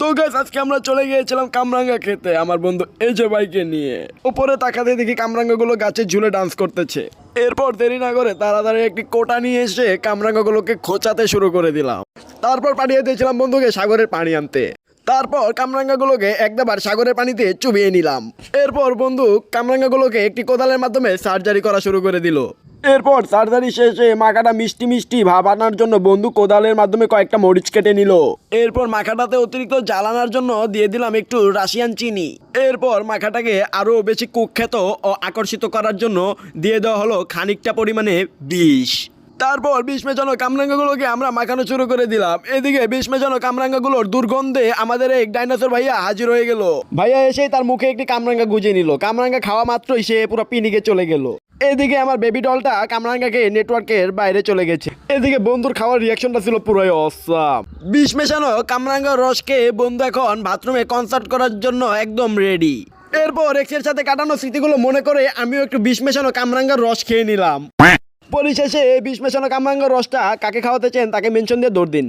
তো গাইস আজকে আমরা চলে গিয়েছিলাম কামরাঙ্গা খেতে আমার বন্ধু এজে ভাইকে নিয়ে। উপরে তাকাতে দেখি কামরাঙ্গাগুলো গাছে ঝুলে ডান্স করতেছে। এরপর দেরি না করে তাড়াতাড়ি একটি কোটা নিয়ে এসে কামরাঙ্গাগুলোকে খোঁচাতে শুরু করে দিলাম। তারপর পাঠিয়ে দিয়েছিলাম বন্ধুকে সাগরের পানি আনতে। তারপর কামরাঙ্গাগুলোকে একবার সাগরের পানিতে চুবিয়ে নিলাম। এরপর বন্ধু কামরাঙ্গাগুলোকে একটি কোদালের মাধ্যমে সার্জারি করা শুরু করে দিল। এরপর সার্জারি শেষে মাখাটা মিষ্টি মিষ্টি ভাব আনার জন্য বন্ধু কোদালের মাধ্যমে কয়েকটা মরিচ কেটে নিল। এরপর মাখাটাতে অতিরিক্ত জ্বাল আনার জন্য দিয়ে দিলাম একটু রাশিয়ান চিনি। এরপর মাখাটাকে আরও বেশি কুখ্যাত ও আকর্ষিত করার জন্য দিয়ে দেওয়া হলো খানিকটা পরিমাণে বিষ। তারপর বিষ মেশানো কামরাঙ্গাগুলোকে আমরা মাখানো শুরু করে দিলাম। এদিকে বিষ মেশানো কামরাঙ্গাগুলোর দুর্গন্ধে আমাদের এক ডাইনোসর ভাইয়া হাজির হয়ে গেল। ভাইয়া এসে তার মুখে একটি কামরাঙ্গা গুঁজে নিল। কামরাঙ্গা খাওয়া মাত্রই সে পুরো পিনিকে চলে গেল। এদিকে আমার বেবি ডলটা কামরাঙ্গাকে নেটওয়ার্কের বাইরে চলে গেছে। এদিকে বন্ধুর খাওয়ার রিয়াকশনটা ছিল পুরোই অসাম। বিষ মেশানো কামরাঙ্গার রসকে বন্ধু এখন বাথরুমে কনসার্ট করার জন্য একদম রেডি। এরপর এক্সের সাথে কাটানো স্মৃতিগুলো মনে করে আমিও একটু বিষ মেশানো কামরাঙ্গার রস খেয়ে নিলাম। পরিশেষে বিষ মেশানো কামরাঙ্গার রসটা কাকে খাওয়াতে চান তাকে মেনশন দিয়ে দৌড় দিন।